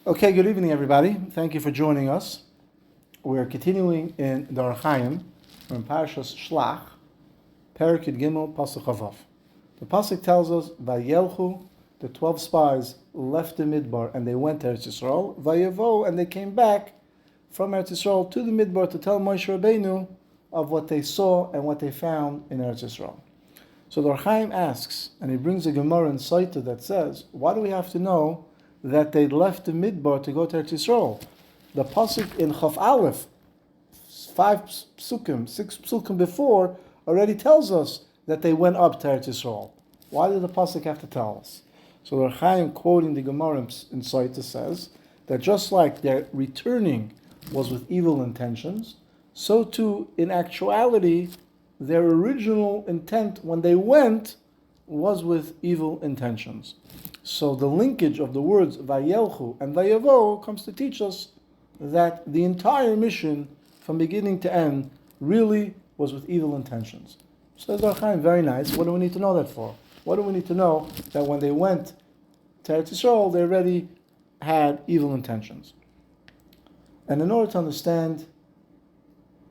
Okay, good evening, everybody. Thank you for joining us. We're continuing in the Hachaim from Parshat Shelach, Perek Yud Gimel, Pasuk Chavav. The pasuk tells us, "Vayelchu," the 12 spies left the Midbar and they went to Eretz Yisrael. Vayavo, and they came back from Eretz Yisrael to the Midbar to tell Moshe Rabbeinu of what they saw and what they found in Eretz Yisrael. So the Hachaim asks, and he brings a Gemara in Saita that says, "Why do we have to know that they left the Midbar to go to Eretz Yisrael?" The pasuk in Chaf Aleph, 6 psukim before, already tells us that they went up to Eretz Yisrael. Why did the pasuk have to tell us? So the Hachaim, quoting the Gemara in Saita, says that just like their returning was with evil intentions, so too, in actuality, their original intent when they went was with evil intentions. So the linkage of the words Vayelchu and Vayavo comes to teach us that the entire mission, from beginning to end, really was with evil intentions. Says the Hachaim, very nice. What do we need to know that for? What do we need to know that when they went to Eretz Yisrael, they already had evil intentions? And in order to understand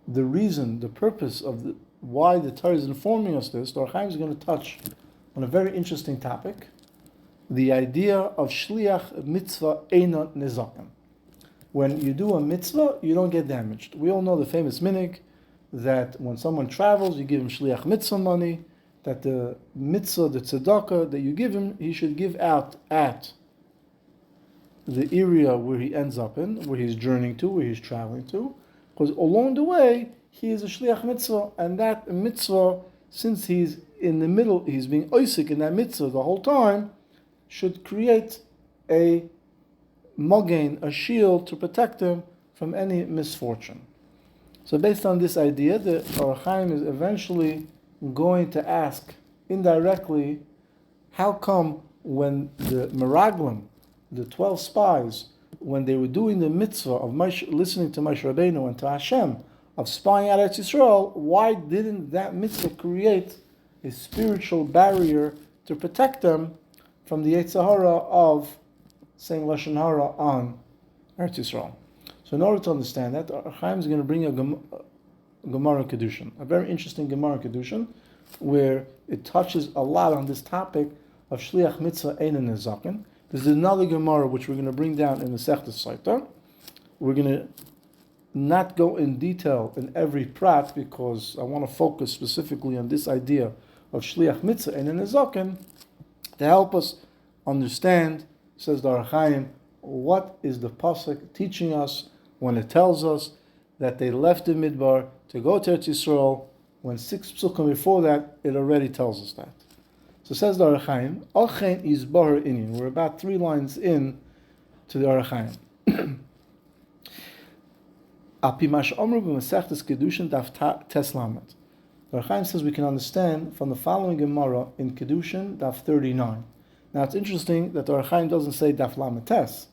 the reason, the purpose of why the Torah is informing us this, the Hachaim is going to touch on a very interesting topic, the idea of Shliach Mitzvah Eina Nezaken. When you do a mitzvah, you don't get damaged. We all know the famous minhag that when someone travels, you give him Shliach Mitzvah money, that the mitzvah, the tzedakah that you give him, he should give out at the area where he ends up in, where he's journeying to, where he's traveling to, because along the way, he is a Shliach Mitzvah, and that mitzvah, since he's in the middle, he's being oisik in that mitzvah the whole time, should create a mogain, a shield to protect him from any misfortune. So based on this idea, the Hachaim is eventually going to ask indirectly, how come when the Meraglim, the 12 spies, when they were doing the mitzvah of listening to Moshe Rabbeinu and to Hashem, of spying out Eretz Yisrael, why didn't that mitzvah create a spiritual barrier to protect them from the Yetzer Hara of saying Lashon Hara on Eretz Yisrael? So in order to understand that, Hachaim is going to bring a Gemara Kedushin, a very interesting Gemara Kedushin, where it touches a lot on this topic of Shliach Mitzvah Eina Nezaken. There's another Gemara which we're going to bring down in the Sechtes Saita. We're going to not go in detail in every prat because I want to focus specifically on this idea of Shliach Mitzvah Eina Nezaken to help us understand, says the Hachaim, what is the pasuk teaching us when it tells us that they left the Midbar to go to Eretz Yisrael, when 6 psukim before that, it already tells us that. So says the Hachaim, Achen is Bahar Inin. We're about 3 lines in to the Hachaim. Api mash omru b'masechtes kedushin daf tes lamet. The Hachaim says we can understand from the following Gemara in Kedushin daf 39. Now it's interesting that the Hachaim doesn't say daf lamet tes.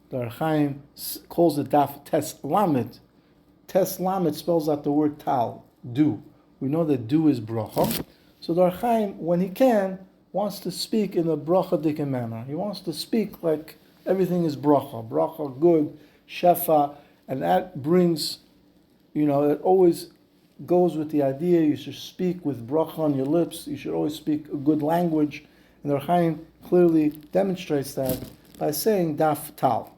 The Hachaim calls it daf tes lamet. Tes lamet spells out the word tal, do. We know that do is bracha. So the Hachaim, when he can, wants to speak in a bracha-dika manner. He wants to speak like everything is bracha. Bracha, good, shefa, and that brings, it always goes with the idea you should speak with bracha on your lips. You should always speak a good language. And the Hachaim clearly demonstrates that by saying daf tal.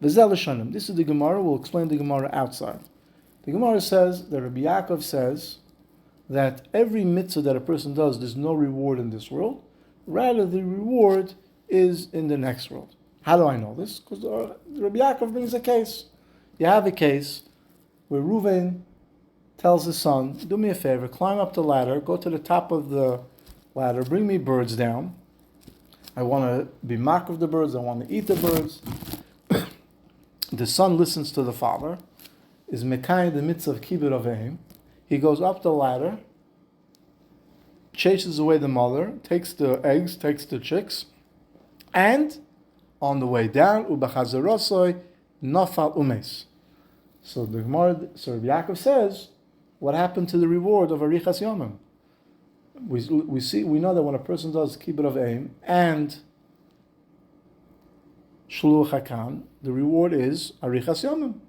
V'zel l'shanim. This is the Gemara. We'll explain the Gemara outside. The Gemara says that Rabbi Yaakov says that every mitzvah that a person does, there's no reward in this world. Rather, the reward is in the next world. How do I know this? Because Rabbi Yaakov brings a case. You have a case where Reuven tells his son, do me a favor, climb up the ladder, go to the top of the ladder, bring me birds down. I want to be mock of the birds, I want to eat the birds. The son listens to the father, is mekayim the mitzvah of kibbud avim. He goes up the ladder, chases away the mother, takes the eggs, takes the chicks, and on the way down, ubachazerosoi nafal umes. So the Gemara, so Rabbi Yaakov says, what happened to the reward of arichas yomim? We know that when a person does kibbud avim and Shluch Hakan, the reward is Arichas Yomim.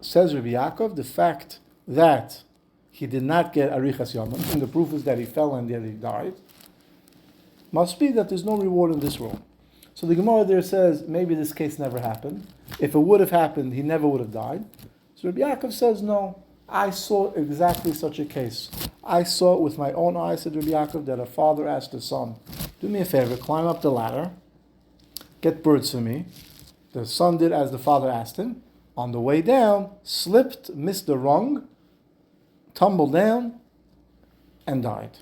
Says Rabbi Yaakov, the fact that he did not get Arichas Yomim, and the proof is that he fell and that he died, must be that there's no reward in this world. So the Gemara there says, maybe this case never happened. If it would have happened, he never would have died. So Rabbi Yaakov says, no, I saw exactly such a case. I saw it with my own eyes, said Rabbi Yaakov, that a father asked his son, do me a favor, climb up the ladder, get birds for me. The son did as the father asked him. On the way down, slipped, missed the rung, tumbled down, and died.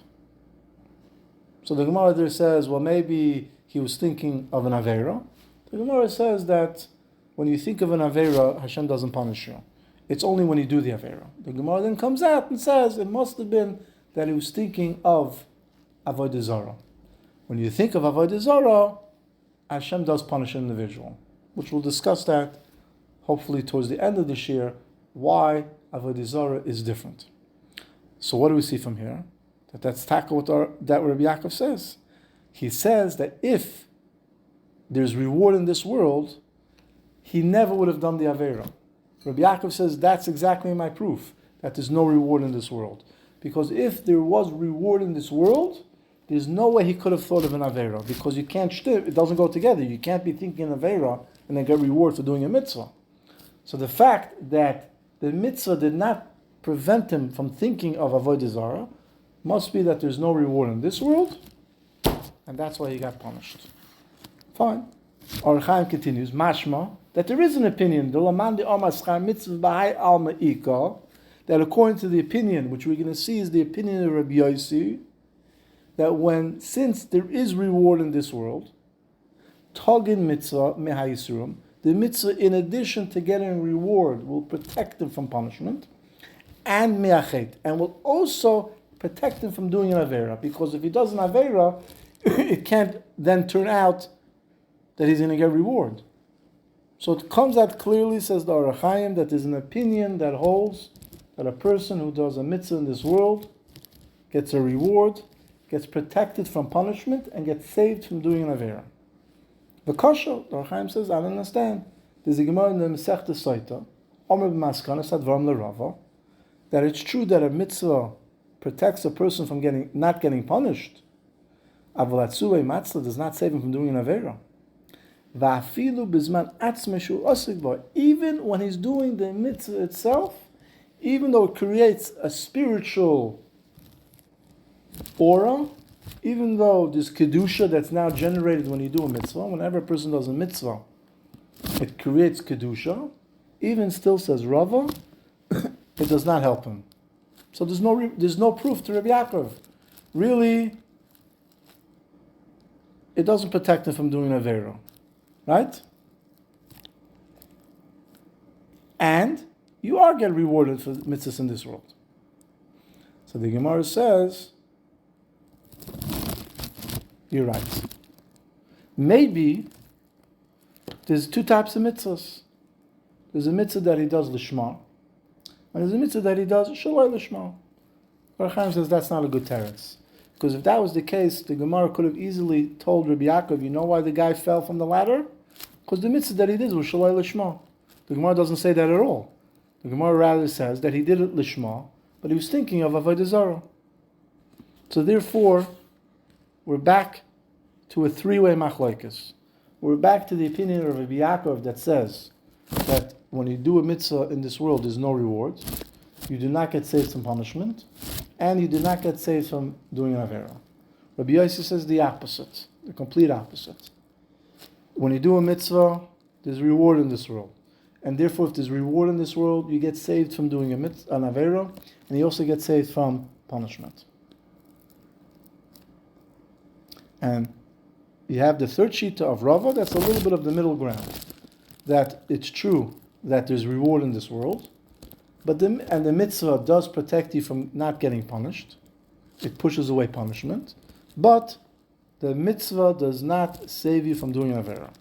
So the Gemara there says, well, maybe he was thinking of an Aveira. The Gemara says that when you think of an Aveira, Hashem doesn't punish you. It's only when you do the Aveira. The Gemara then comes out and says it must have been that he was thinking of Avodah Zarah. When you think of Avodah Zarah, Hashem does punish an individual, which we'll discuss that hopefully towards the end of this year, why Avodah Zarah is different. So what do we see from here? That's tackle that Rabbi Yaakov says. He says that if there's reward in this world, he never would have done the Aveira. Rabbi Yaakov says that's exactly my proof, that there's no reward in this world. Because if there was reward in this world, there's no way he could have thought of an Aveira, because you can't, it doesn't go together. You can't be thinking an Aveira and then get reward for doing a mitzvah. So the fact that the mitzvah did not prevent him from thinking of Avodah Zarah must be that there's no reward in this world, and that's why he got punished. Fine. Our Hachaim continues, mashma, that there is an opinion, that according to the opinion, which we're going to see is the opinion of Rabbi Yossi, that since there is reward in this world, tagin mitzvah mehayisurim, the mitzvah, in addition to getting reward, will protect him from punishment, and me'achet, and will also protect him from doing an Aveira. Because if he does an Aveira, it can't then turn out that he's going to get reward. So it comes out clearly, says the Hachaim, that there's an opinion that holds that a person who does a mitzvah in this world gets a reward, gets protected from punishment, and gets saved from doing an Aveira. The Kasha, the Hachaim says, I don't understand. There's a Gemara in the Masechta Saita, Omer b'maskana sadvarim l'rava, that it's true that a mitzvah protects a person from not getting punished. Aval atzuvei matzlah does not save him from doing an Aveira. Va'afilu b'zman atzmei shu osik bo, even when he's doing the mitzvah itself, even though it creates a spiritual aura, even though there's kedusha that's now generated when you do a mitzvah, whenever a person does a mitzvah, it creates kedusha. Even still, says Rava, it does not help him. So there's no proof to Rabbi Yaakov. Really, it doesn't protect him from doing an Aveira, right? And you are getting rewarded for mitzvahs in this world. So the Gemara says, you're right. Maybe there's two types of mitzvahs. There's a mitzvah that he does lishma, and there's a mitzvah that he does shalai lishma. Hachaim says that's not a good teretz. Because if that was the case, the Gemara could have easily told Rabbi Yaakov, you know why the guy fell from the ladder? Because the mitzvah that he did was shalai lishma. The Gemara doesn't say that at all. The Gemara rather says that he did it lishma, but he was thinking of Avodah Zarah. So therefore, we're back to a three-way machlokes. We're back to the opinion of Rabbi Yaakov that says that when you do a mitzvah in this world, there's no reward. You do not get saved from punishment, and you do not get saved from doing an Aveira. Rabbi Yossi says the opposite, the complete opposite. When you do a mitzvah, there's reward in this world. And therefore, if there's reward in this world, you get saved from doing an Aveira, and you also get saved from punishment. And you have the third shita of Rava, that's a little bit of the middle ground. That it's true that there's reward in this world, but the mitzvah does protect you from not getting punished. It pushes away punishment, but the mitzvah does not save you from doing an Aveira.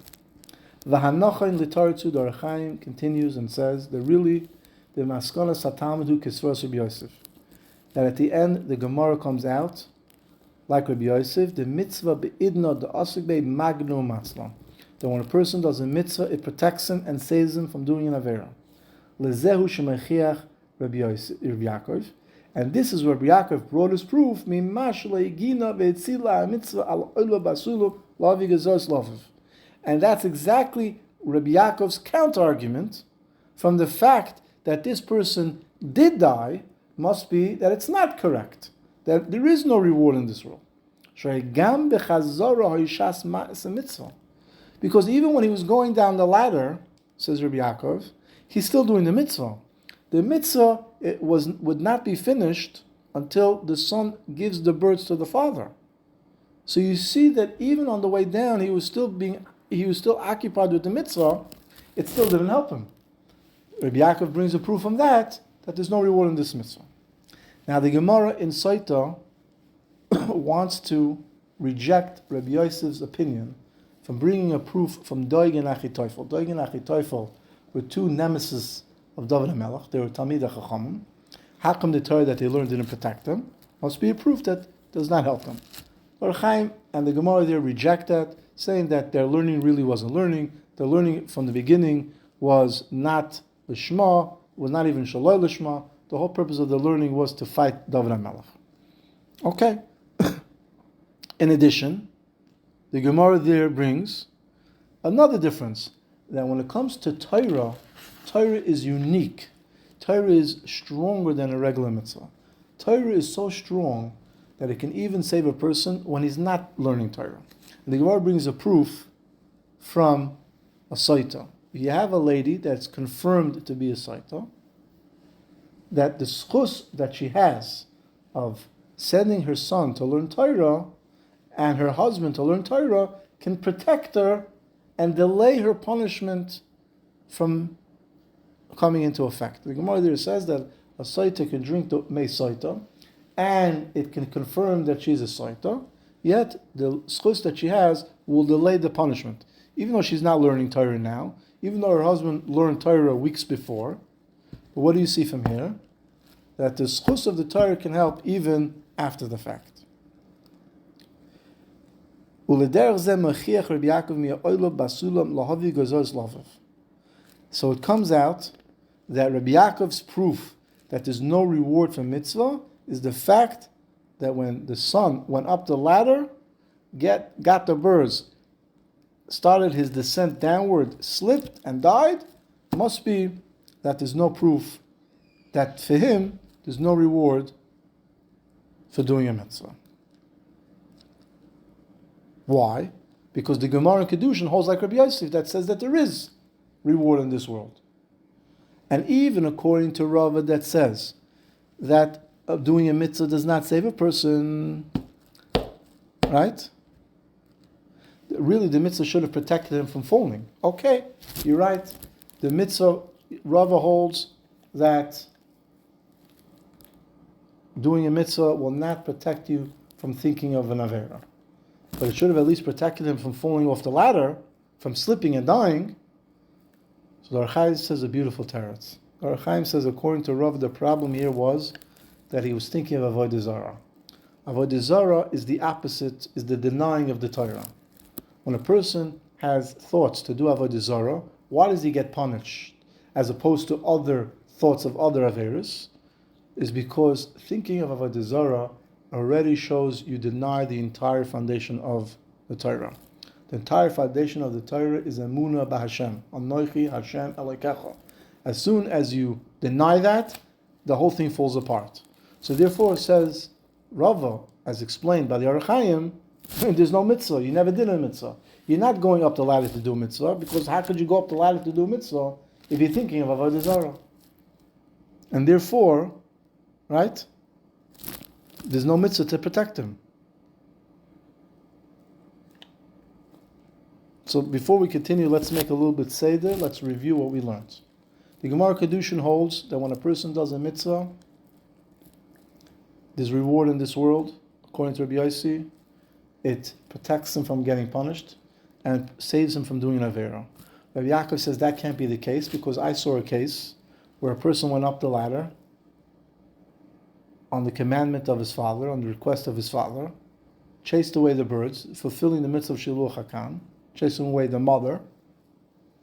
The Hanachain L'Taritzu, the Hachaim continues and says that really the Maskana Satamadu Kisvas Rabbi Yosef, that at the end the Gemara comes out like Rabbi Yosef, the mitzvah be'idna the asik be magnu matzlan. that when a person does a mitzvah, it protects him and saves him from doing an avera. Lezehu shemechiach Rabbi Yaakov. And this is where Rabbi Yaakov brought his proof, and that's exactly Rabbi Yaakov's counter-argument from the fact that this person did die, must be that it's not correct, that there is no reward in this world. Because even when he was going down the ladder, says Rabbi Yaakov, he's still doing the mitzvah. The mitzvah would not be finished until the son gives the birds to the father. So you see that even on the way down, he was still occupied with the mitzvah. It still didn't help him. Rabbi Yaakov brings a proof from that there's no reward in this mitzvah. Now the Gemara in Saita wants to reject Rabbi Yosef's opinion from bringing a proof from Doeg and Achitophel. Doeg and Achitophel were two nemesis of David HaMelech. They were Talmidei Chachamim. How come the Torah that they learned didn't protect them? Must be a proof that does not help them. Hachaim and the Gemara there reject that, saying that their learning really wasn't learning. Their learning from the beginning was not Lishma, was not even Shaloi Lishma. The whole purpose of the learning was to fight David HaMelech. Okay. In addition, the Gemara there brings another difference, that when it comes to Torah, Torah is unique. Torah is stronger than a regular mitzvah. Torah is so strong that it can even save a person when he's not learning Torah. And the Gemara brings a proof from a Saita. If you have a lady that's confirmed to be a Saita, that the schus that she has of sending her son to learn Torah and her husband to learn Torah can protect her and delay her punishment from coming into effect. The Gemara there says that a Saita can drink the Mei Saita and it can confirm that she's a Saita, yet the schus that she has will delay the punishment. Even though she's not learning Torah now, even though her husband learned Torah weeks before, but what do you see from here? That the schus of the Torah can help even after the fact. So it comes out that Rabbi Yaakov's proof that there's no reward for mitzvah is the fact that when the son went up the ladder, got the birds, started his descent downward, slipped and died, must be that there's no proof that for him there's no reward for doing a mitzvah. Why? Because the Gemara in Kedushin holds like Rabbi Yosef that says that there is reward in this world. And even according to Rava that says that doing a mitzvah does not save a person, right? Really, the mitzvah should have protected him from falling. Okay, you're right. The mitzvah, Rava holds that doing a mitzvah will not protect you from thinking of an avera. But it should have at least protected him from falling off the ladder, from slipping and dying. So the Hachaim says a beautiful teretz. The Hachaim says, according to Rav, the problem here was that he was thinking of Avodah Zarah. Avodah Zarah is the opposite, is the denying of the Torah. When a person has thoughts to do Avodah Zarah, why does he get punished? As opposed to other thoughts of other Averis, is because thinking of Avodah Zarah already shows you deny the entire foundation of the Torah. The entire foundation of the Torah is Emunah b'Hashem. Anochi Hashem Elokecha. As soon as you deny that, the whole thing falls apart. So therefore it says, Rava, as explained by the Hachaim, there's no mitzvah. You never did a mitzvah. You're not going up the ladder to do a mitzvah, because how could you go up the ladder to do a mitzvah if you're thinking of Avodah Zarah? And therefore, right, there's no mitzvah to protect him. So before we continue, let's make a little bit seder. Let's review what we learned. The Gemara Kedushin holds that when a person does a mitzvah, there's reward in this world. According to Rabbi Yossi, it protects him from getting punished and saves him from doing an avera. Rabbi Yaakov says that can't be the case, because I saw a case where a person went up the ladder on the commandment of his father, on the request of his father, chased away the birds, fulfilling the mitzvah of Shiluach HaKan, chasing away the mother,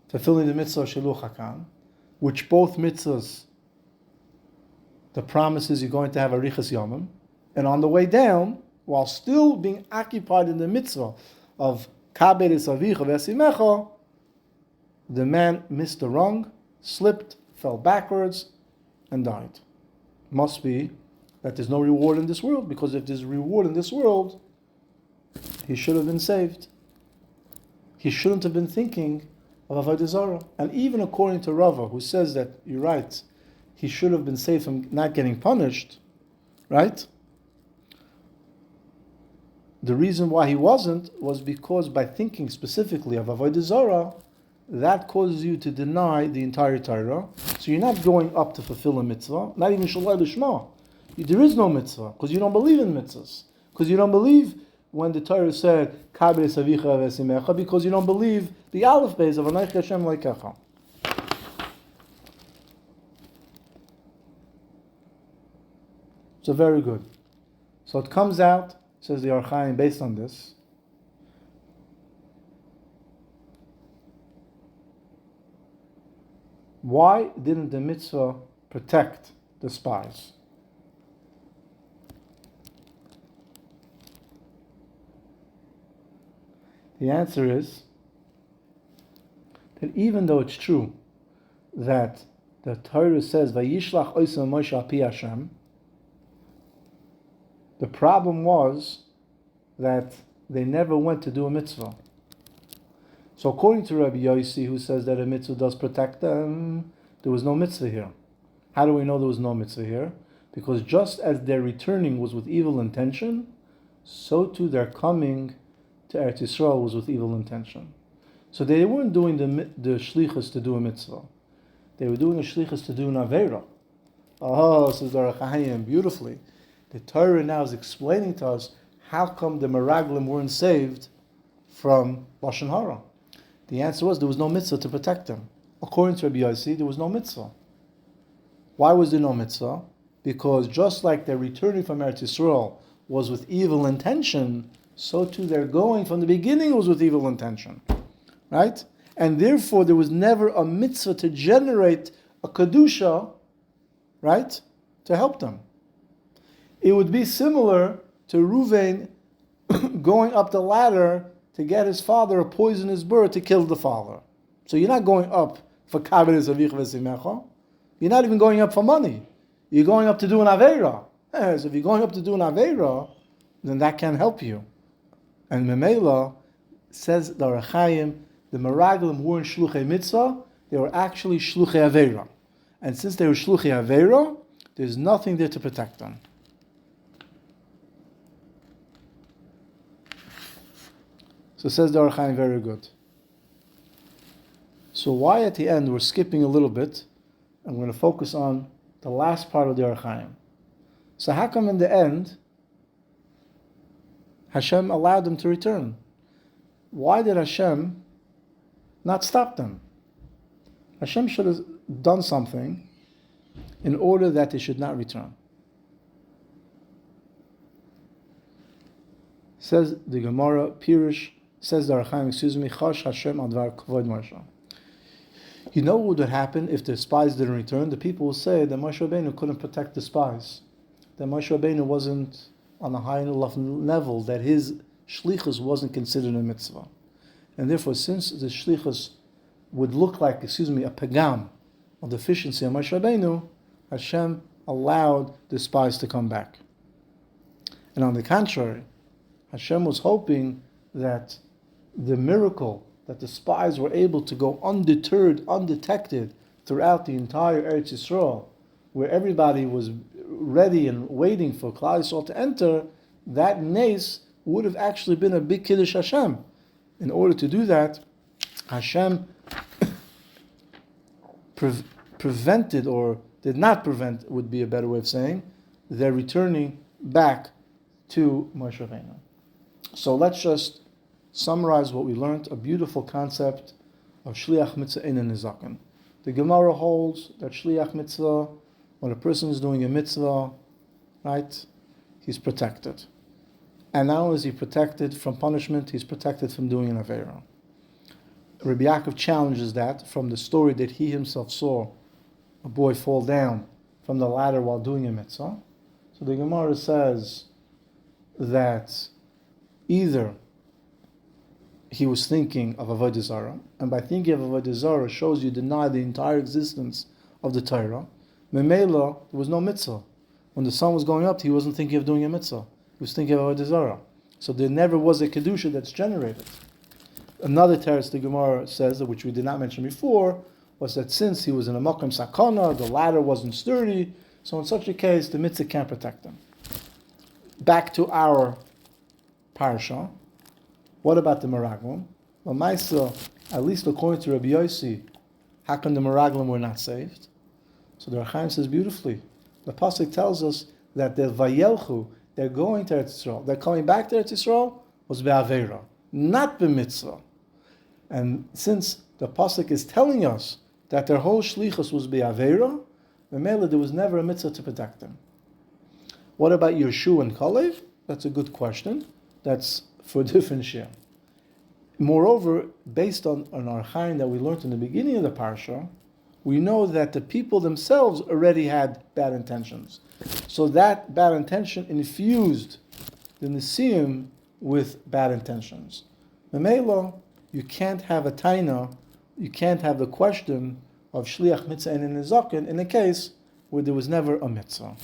fulfilling the mitzvah of Shiluch HaKan, which both mitzvahs, the promise is you're going to have a Arichas Yomim, and on the way down, while still being occupied in the mitzvah of Kabed es Avicha v'esimecha, the man missed the rung, slipped, fell backwards, and died. Must be that there's no reward in this world, because if there's reward in this world, he should have been saved. He shouldn't have been thinking of Avodah Zarah. And even according to Rava, who says that, you're right, he should have been saved from not getting punished, right? The reason why he wasn't was because by thinking specifically of Avodah Zarah, that causes you to deny the entire Torah. So you're not going up to fulfill a mitzvah, not even Shalai Lishma. There is no mitzvah, because you don't believe in mitzvahs. Because you don't believe when the Torah said, Kabed es Avicha v'esimecha, because you don't believe the Aleph Beis of Anayich Hashem Leikecha. So very good. So it comes out, says the Hachaim, based on this, why didn't the mitzvah protect the spies? The answer is that even though it's true that the Torah says, Vayishlach oisem Moshe al pi Hashem, the problem was that they never went to do a mitzvah. So according to Rabbi Yossi, who says that a mitzvah does protect them, there was no mitzvah here. How do we know there was no mitzvah here? Because just as their returning was with evil intention, so too their coming to Eretz Yisrael was with evil intention. So they weren't doing the shlichus to do a mitzvah. They were doing a shlichus to do an aveira. Oh, says the Hachaim beautifully. The Torah now is explaining to us how come the Meraglim weren't saved from Lashon Hara. The answer was there was no mitzvah to protect them. According to Rabbi Yossi, there was no mitzvah. Why was there no mitzvah? Because just like their returning from Eretz Yisrael was with evil intention, so too their going from the beginning was with evil intention. Right? And therefore there was never a mitzvah to generate a kedusha, right, to help them. It would be similar to Ruvain going up the ladder to get his father a poisonous bird to kill the father. So you're not going up for Kabed es Avicha v'esimecha. You're not even going up for money. You're going up to do an aveira. So if you're going up to do an aveira, then that can help you. And Memela says the Hachaim, the Meraglim weren't shluchei mitzvah, they were actually shluchei aveira. And since they were shluchei aveira, there's nothing there to protect them. So says the Hachaim, very good. So why at the end we're skipping a little bit, and we're going to focus on the last part of the Hachaim. So how come in the end Hashem allowed them to return? Why did Hashem not stop them? Hashem should have done something in order that they should not return. Says the Gemara, Pirush, says the Hachaim, Chash Hashem advar kavod Moshe. You know what would happen if the spies didn't return? The people will say that Moshe Rabbeinu couldn't protect the spies. That Moshe Rabbeinu wasn't on a high enough level, that his shlichus wasn't considered a mitzvah. And therefore, since the shlichus would look like, a pagam, a deficiency of Moshe Rabbeinu, Hashem allowed the spies to come back. And on the contrary, Hashem was hoping that the miracle that the spies were able to go undeterred, undetected throughout the entire Eretz Yisrael, where everybody was ready and waiting for Klal Yisrael to enter, that nace would have actually been a big Kiddush Hashem. In order to do that, Hashem prevented, or did not prevent, would be a better way of saying, their returning back to Moshe Rabbeinu. So let's just summarize what we learned, a beautiful concept of Shliach Mitzvah Ein Nizaken. The Gemara holds that Shliach Mitzvah, when a person is doing a mitzvah, right, he's protected. And not only is he protected from punishment, he's protected from doing an Aveira. Rabbi Yaakov challenges that from the story that he himself saw a boy fall down from the ladder while doing a mitzvah. So the Gemara says that either he was thinking of Avodah Zarah, and by thinking of Avodah Zarah shows you deny the entire existence of the Torah. Memela, there was no mitzvah. When the sun was going up, he wasn't thinking of doing a mitzvah. He was thinking of Avodah Zarah. So there never was a Kedusha that's generated. Another teretz the Gemara says, which we did not mention before, was that since he was in a Makom Sakana, the ladder wasn't sturdy, so in such a case, the mitzvah can't protect him. Back to our Parsha. What about the Meraglim? Well, Maisa, at least according to Rabbi Yossi, how come the Meraglim were not saved? So the Hachaim says beautifully. The Pasuk tells us that the Vayelchu, they're going to Eretz Yisrael. They're coming back to Eretz Yisrael, was be'avera, not b'mitzvah. And since the Pasuk is telling us that their whole shlichus was be'avera, Memela, there was never a mitzvah to protect them. What about Yershu and Kalev? That's a good question. That's for a different share. Moreover, based on our Chaim that we learned in the beginning of the Parsha, we know that the people themselves already had bad intentions. So that bad intention infused the Nisim with bad intentions. Memela, you can't have a taina, you can't have the question of Shliach Mitzvah and Nezaken in a case where there was never a mitzvah.